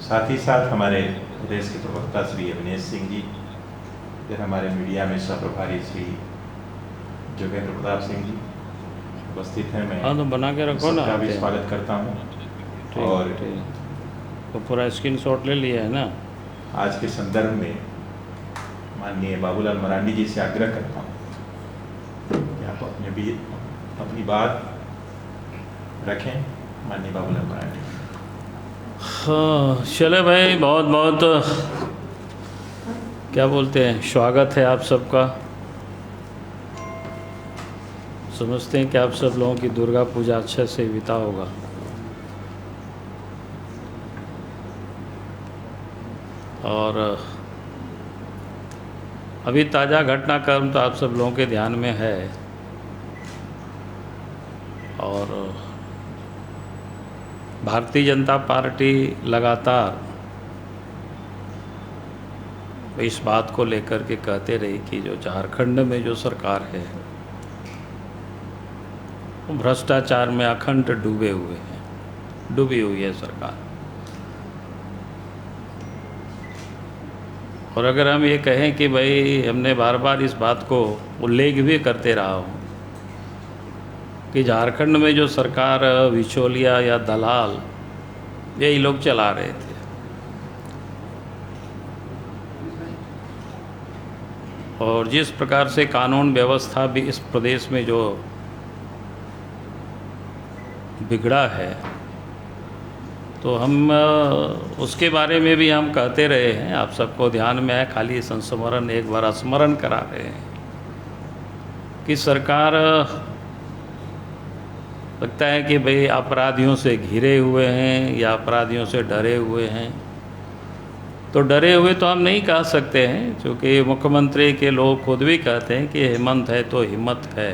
साथ ही साथ हमारे प्रदेश के प्रवक्ता श्री अविनेश सिंह जी, फिर हमारे मीडिया में सह प्रभारी श्री जोगेंद्र प्रताप सिंह जी उपस्थित हैं। मैं हाँ तो बना के रखो ना, सबका भी स्वागत करता हूँ। और तो पूरा स्क्रीनशॉट ले लिया है ना। आज के संदर्भ में माननीय बाबूलाल मरांडी जी से आग्रह करता हूँ कि आप अपनी बात रखें। माननीय बाबूलाल मरांडी। हाँ चले भाई, बहुत बहुत क्या बोलते हैं, स्वागत है आप सबका। समझते हैं कि आप सब लोगों की दुर्गा पूजा अच्छे से बीता होगा। और अभी ताज़ा घटनाक्रम तो आप सब लोगों के ध्यान में है। और भारतीय जनता पार्टी लगातार इस बात को लेकर के कहते रही कि जो झारखंड में जो सरकार है वो भ्रष्टाचार में अखंड डूबी हुई है सरकार। और अगर हम ये कहें कि भाई, हमने बार बार इस बात को उल्लेख भी करते रहा हूँ कि झारखंड में जो सरकार बिचौलिया या दलाल यही लोग चला रहे थे। और जिस प्रकार से कानून व्यवस्था भी इस प्रदेश में जो बिगड़ा है, तो हम उसके बारे में भी हम कहते रहे हैं। आप सबको ध्यान में है, खाली संस्मरण एक बार स्मरण करा रहे हैं कि सरकार लगता है कि भाई अपराधियों से घिरे हुए हैं या अपराधियों से डरे हुए हैं। तो डरे हुए तो हम नहीं कह सकते हैं, क्योंकि मुख्यमंत्री के लोग खुद भी कहते हैं कि हेमंत है तो हिम्मत है।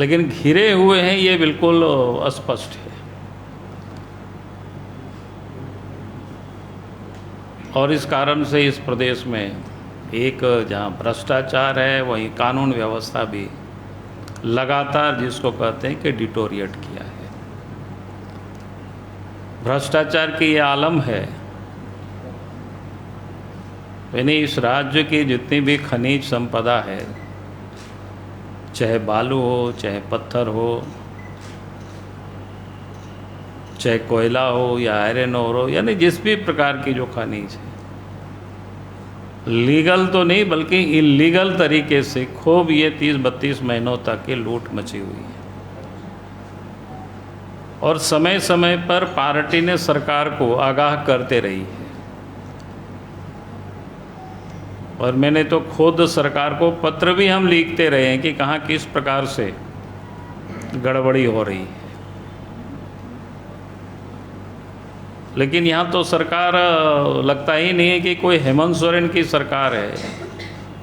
लेकिन घिरे हुए हैं ये बिल्कुल स्पष्ट है। और इस कारण से इस प्रदेश में एक जहाँ भ्रष्टाचार है, वहीं कानून व्यवस्था भी लगातार, जिसको कहते हैं कि डिटोरिएट किया है। भ्रष्टाचार की ये आलम है। यानी इस राज्य की जितनी भी खनिज संपदा है, चाहे बालू हो, चाहे पत्थर हो, चाहे कोयला हो या आयरन ओर हो, यानी जिस भी प्रकार की जो खनिज है, लीगल तो नहीं बल्कि इलीगल तरीके से खूब ये 30-32 महीनों तक की लूट मची हुई है। और समय समय पर पार्टी ने सरकार को आगाह करते रही है। और मैंने तो खुद सरकार को पत्र भी हम लिखते रहे हैं कि कहाँ किस प्रकार से गड़बड़ी हो रही है। लेकिन यहाँ तो सरकार लगता ही नहीं है कि कोई हेमंत सोरेन की सरकार है।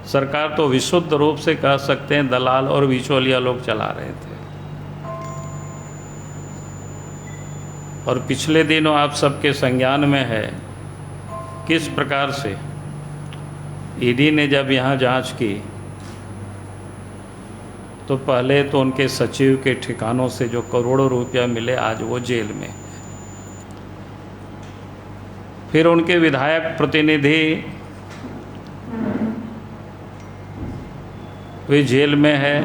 सरकार तो विशुद्ध रूप से कह सकते हैं दलाल और बिचौलिया लोग चला रहे थे। और पिछले दिनों आप सबके संज्ञान में है किस प्रकार से ईडी ने जब यहाँ जांच की, तो पहले तो उनके सचिव के ठिकानों से जो करोड़ों रुपया मिले, आज वो जेल में। फिर उनके विधायक प्रतिनिधि वे जेल में है।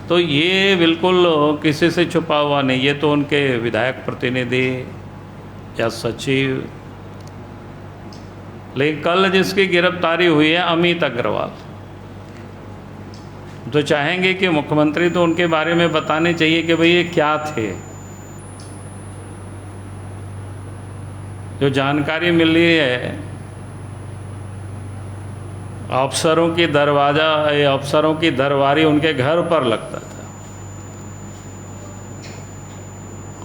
तो ये बिल्कुल किसी से छुपा हुआ नहीं, ये तो उनके विधायक प्रतिनिधि या सचिव। लेकिन कल जिसकी गिरफ्तारी हुई है अमित अग्रवाल, तो चाहेंगे कि मुख्यमंत्री तो उनके बारे में बताने चाहिए कि भाई ये क्या थे। जो जानकारी मिल रही है, अफसरों की दरबारी उनके घर पर लगता था।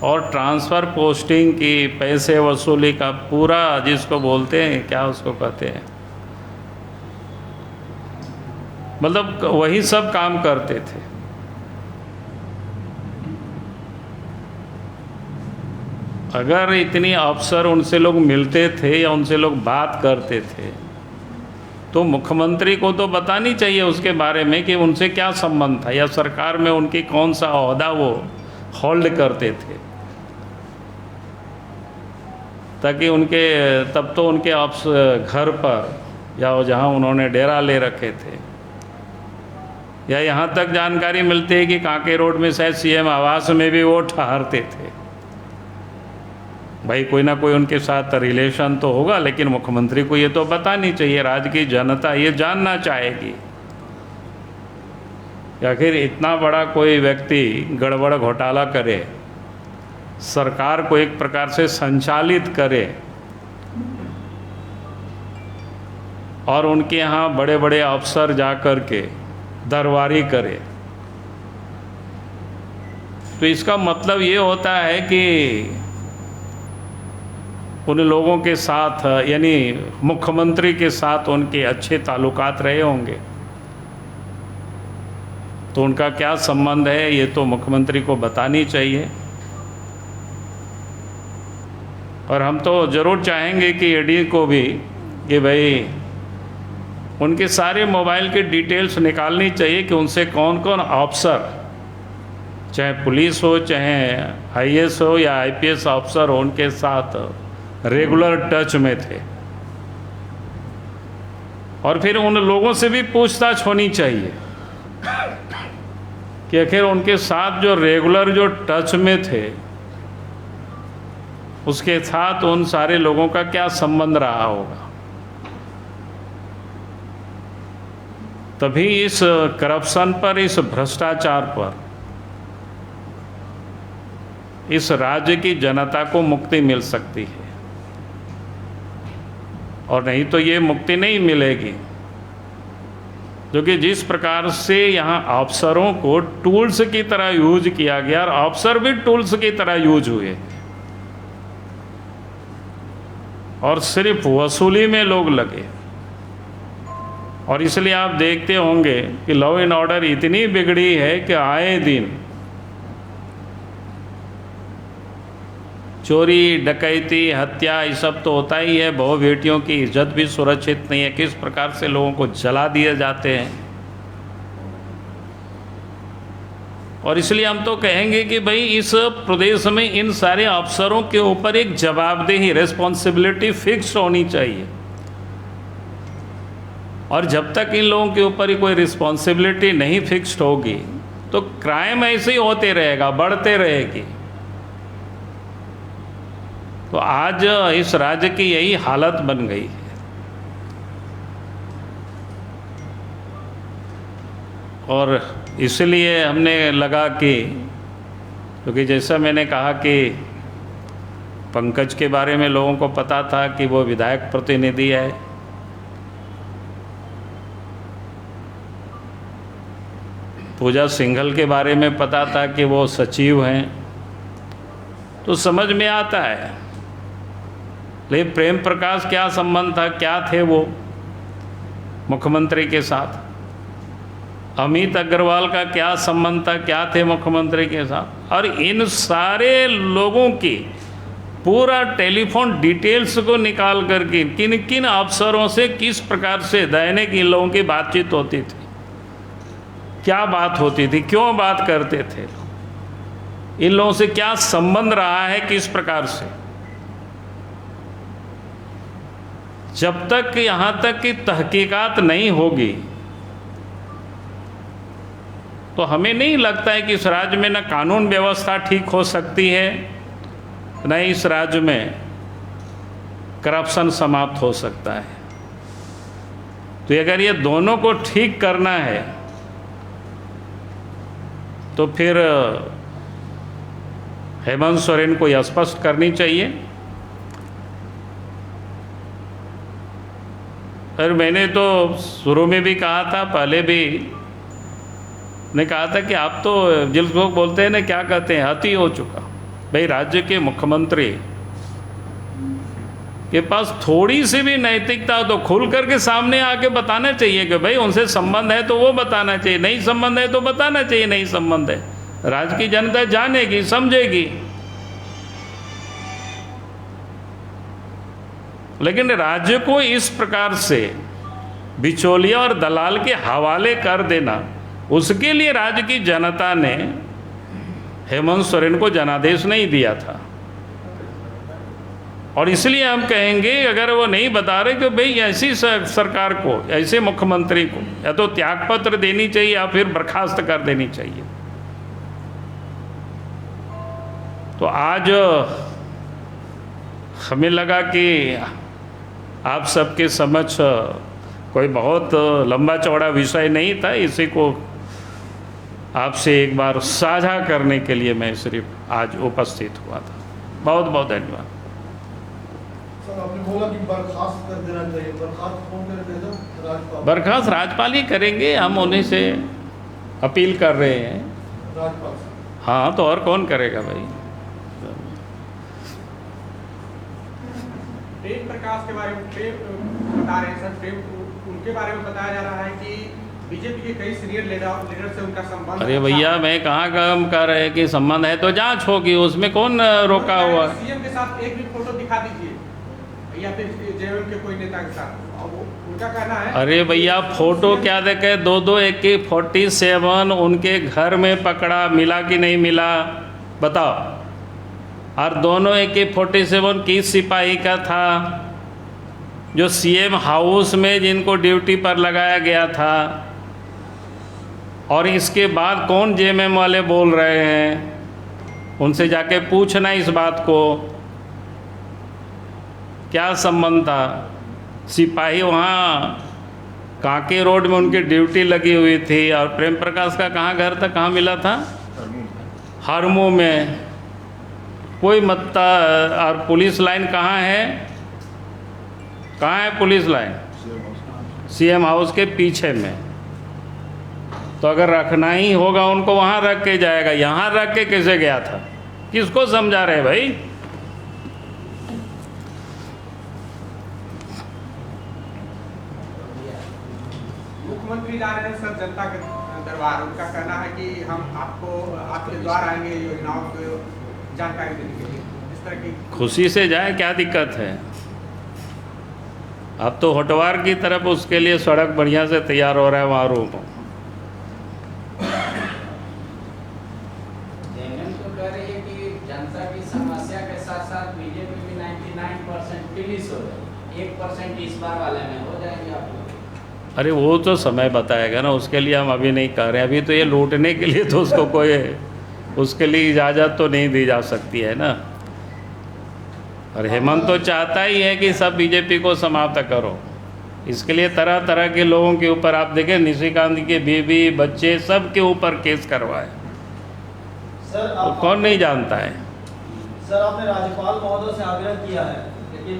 और ट्रांसफ़र पोस्टिंग की, पैसे वसूली का पूरा, जिसको बोलते हैं क्या उसको कहते हैं, मतलब वही सब काम करते थे। अगर इतनी अफसर उनसे लोग मिलते थे या उनसे लोग बात करते थे, तो मुख्यमंत्री को तो बतानी चाहिए उसके बारे में कि उनसे क्या संबंध था, या सरकार में उनकी कौन सा ओहदा वो होल्ड करते थे, ताकि उनके तब तो उनके घर पर या जहाँ उन्होंने डेरा ले रखे थे, या यहाँ तक जानकारी मिलती है कि कांके रोड में शायद सीएम आवास में भी वो ठहरते थे। भाई कोई ना कोई उनके साथ रिलेशन तो होगा, लेकिन मुख्यमंत्री को ये तो बतानी चाहिए, राज्य की जनता ये जानना चाहेगी कि आखिर इतना बड़ा कोई व्यक्ति गड़बड़ घोटाला करे, सरकार को एक प्रकार से संचालित करे और उनके यहाँ बड़े बड़े अफसर जा कर के दरबारी करे, तो इसका मतलब ये होता है कि उन लोगों के साथ यानी मुख्यमंत्री के साथ उनके अच्छे ताल्लुकात रहे होंगे। तो उनका क्या संबंध है ये तो मुख्यमंत्री को बतानी चाहिए। और हम तो ज़रूर चाहेंगे कि ईडी को भी कि भाई उनके सारे मोबाइल के डिटेल्स निकालनी चाहिए कि उनसे कौन कौन अफसर, चाहे पुलिस हो चाहे आईएएस हो या आईपीएस अफसर हो, उनके साथ रेगुलर टच में थे। और फिर उन लोगों से भी पूछताछ होनी चाहिए कि आखिर उनके साथ जो रेगुलर जो टच में थे उसके साथ उन सारे लोगों का क्या संबंध रहा होगा। तभी इस करप्शन पर, इस भ्रष्टाचार पर इस राज्य की जनता को मुक्ति मिल सकती है, और नहीं तो ये मुक्ति नहीं मिलेगी। क्योंकि जिस प्रकार से यहाँ अफसरों को टूल्स की तरह यूज किया गया और अफसर भी टूल्स की तरह यूज हुए और सिर्फ वसूली में लोग लगे। और इसलिए आप देखते होंगे कि लॉ एंड ऑर्डर इतनी बिगड़ी है कि आए दिन चोरी, डकैती, हत्या ये सब तो होता ही है। बहु बेटियों की इज्जत भी सुरक्षित नहीं है, किस प्रकार से लोगों को जला दिए जाते हैं। और इसलिए हम तो कहेंगे कि भाई इस प्रदेश में इन सारे अफसरों के ऊपर एक जवाबदेही, रिस्पॉन्सिबिलिटी फिक्स होनी चाहिए। और जब तक इन लोगों के ऊपर कोई रिस्पॉन्सिबिलिटी नहीं फिक्स्ड होगी तो क्राइम ऐसे ही होते रहेगा, बढ़ते रहेगी। तो आज इस राज्य की यही हालत बन गई है। और इसलिए हमने लगा कि क्योंकि जैसा मैंने कहा कि पंकज के बारे में लोगों को पता था कि वो विधायक प्रतिनिधि है, पूजा सिंघल के बारे में पता था कि वो सचिव हैं, तो समझ में आता है। लेकिन प्रेम प्रकाश क्या संबंध था, क्या थे वो मुख्यमंत्री के साथ? अमित अग्रवाल का क्या संबंध था, क्या थे मुख्यमंत्री के साथ? और इन सारे लोगों की पूरा टेलीफोन डिटेल्स को निकाल करके किन किन अफसरों से किस प्रकार से दैनिक इन लोगों की बातचीत होती थी, क्या बात होती थी, क्यों बात करते थे, इन लोगों से क्या संबंध रहा है, किस प्रकार से। जब तक यहाँ तक की तहकीकात नहीं होगी तो हमें नहीं लगता है कि इस राज्य में न कानून व्यवस्था ठीक हो सकती है, न इस राज्य में करप्शन समाप्त हो सकता है। तो अगर ये दोनों को ठीक करना है तो फिर हेमंत सोरेन को यह स्पष्ट करनी चाहिए। और मैंने तो शुरू में भी कहा था, पहले भी ने कहा था कि आप तो जिस लोग बोलते हैं ना, क्या कहते हैं, अति हो चुका। भाई राज्य के मुख्यमंत्री के पास थोड़ी सी भी नैतिकता तो खुल करके सामने आके बताना चाहिए कि भाई उनसे संबंध है तो वो बताना चाहिए, नहीं संबंध है तो बताना चाहिए नहीं संबंध है। राज्य की जनता जानेगी, समझेगी। लेकिन राज्य को इस प्रकार से बिचौलिया और दलाल के हवाले कर देना, उसके लिए राज्य की जनता ने हेमंत सोरेन को जनादेश नहीं दिया था। और इसलिए हम कहेंगे अगर वो नहीं बता रहे कि भाई ऐसी सरकार को, ऐसे मुख्यमंत्री को या तो त्यागपत्र देनी चाहिए या फिर बर्खास्त कर देनी चाहिए। तो आज हमें लगा कि आप सबके समक्ष कोई बहुत लंबा चौड़ा विषय नहीं था, इसी को आपसे एक बार साझा करने के लिए मैं सिर्फ आज उपस्थित हुआ था। बहुत बहुत धन्यवाद। सर, आपने बोला कि बर्खास्त कर देना चाहिए, बर्खास्त कौन करेगा? राज्यपाल। बर्खास्त राज्यपाल ही करेंगे, हम उन्हीं से अपील कर रहे हैं। राज्यपाल से। हाँ, तो और कौन करेगा भाई? प्रेम प्रकाश के बारे में बता रहे हैं सर, प्रेम उनके बारे में बताया जा रहा है कि बीजेपी के कई सीनियर लीडर से उनका संबंध। अरे भैया, मैं कहाँ काम कर रहे हैं कि संबंध है तो जांच होगी, उसमें कौन रोका हुआ? सीएम के साथ एक भी फोटो दिखा दीजिए या फिर जेएमएम के कोई नेता के साथ, और उनका कहना है। अरे भैया, फोटो क्या देखे? 2-2 AK-47 उनके घर में पकड़ा, मिला कि नहीं मिला बताओ? और दोनों AK-47 किस सिपाही का था? जो सीएम हाउस में जिनको ड्यूटी पर लगाया गया था। और इसके बाद कौन जेएमएम वाले बोल रहे हैं? उनसे जाके पूछना इस बात को, क्या संबंध था? सिपाही वहाँ कांके रोड में उनकी ड्यूटी लगी हुई थी, और प्रेम प्रकाश का कहाँ घर था, कहाँ मिला था? हरमू में। कोई मत्ता। और पुलिस लाइन कहाँ है? कहाँ है पुलिस लाइन? सीएम हाउस के पीछे में। तो अगर रखना ही होगा उनको वहाँ रख के जाएगा, यहाँ रख के कैसे गया था? किसको समझा रहे भाई? मुख्यमंत्री जा रहे हैं सर जनता के दरबार, उनका कहना है कि हम आपको आपके द्वार आएंगे योजनाओं को जानकारी देने के लिए। इस तरह की खुशी से जाए, क्या दिक्कत है? अब तो होटवार की तरफ उसके लिए सड़क बढ़िया से तैयार हो रहा है वहाँ रूम। जेएमएम तो कह रही है कि जनता की समस्या के साथ साथ बीजेपी भी 99% फिनिश हो गई, 1% इस बार वाले में हो जाएंगे आप लोग। अरे वो तो समय बताएगा ना, उसके लिए हम अभी नहीं कर रहे हैं। अभी तो ये लूटने के लिए तो उसको कोई उसके लिए इजाज़त तो नहीं दी जा सकती है ना। और हेमंत तो चाहता ही है कि सब बीजेपी को समाप्त करो। इसके लिए तरह तरह के लोगों के ऊपर आप देखें, निशिकांत के बीवी बच्चे सब के ऊपर केस करवाए। सर, तो कौन नहीं जानता है? सर, आपने राज्यपाल महोदय से आग्रह किया है, लेकिन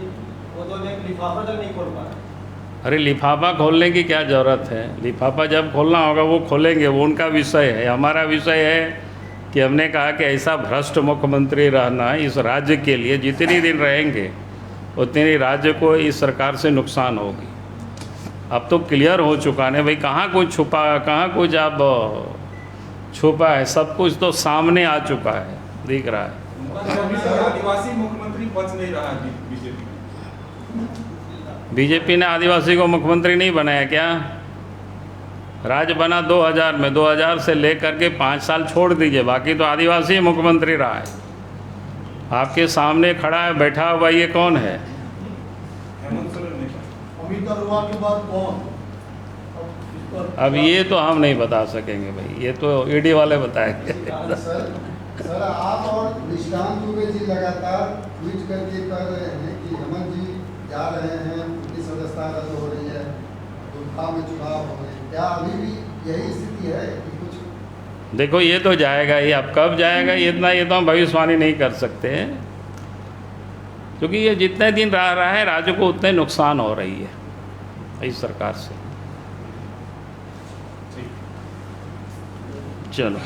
वो तो एक लिफाफा तक नहीं खोल पाए। अरे लिफाफा खोलने की क्या ज़रूरत है? लिफाफा जब खोलना होगा वो खोलेंगे, वो उनका विषय है। हमारा विषय है कि हमने कहा कि ऐसा भ्रष्ट मुख्यमंत्री रहना इस राज्य के लिए, जितनी दिन रहेंगे उतनी राज्य को इस सरकार से नुकसान होगी। अब तो क्लियर हो चुका है भाई, कहाँ कुछ छुपा, कहाँ कुछ अब छुपा है, सब कुछ तो सामने आ चुका है, दिख रहा है। आदिवासी मुख्यमंत्री बच नहीं रहा है बीजेपी ने आदिवासी को मुख्यमंत्री नहीं बनाया क्या? राज्य बना 2000 में, 2000 से लेकर के 5 साल छोड़ दीजिए, बाकी तो आदिवासी मुख्यमंत्री रहा है। आपके सामने खड़ा है, बैठा हुआ, ये कौन है? अमित अरोड़ा के बाद कौन? अब ये तो हम नहीं बता सकेंगे भाई, ये तो ईडी वाले बताएंगे। सर, आप और निशिकांत दुबे जी लगातार ट्वीट करके कह रहे हैं कि हेमंत जी जा रहे हैं, उनकी सदस्यता रद्द हो रही है, दुर्गा में चुनाव हो रहे हैं। क्या अभी भी यही स्थिति है कि कुछ? देखो, ये तो जाएगा ही। अब कब जाएगा इतना, ये तो हम भविष्यवाणी नहीं कर सकते हैं, क्योंकि ये जितने दिन रह रहा है राज्य को उतने नुकसान हो रही है इस सरकार से। चलो।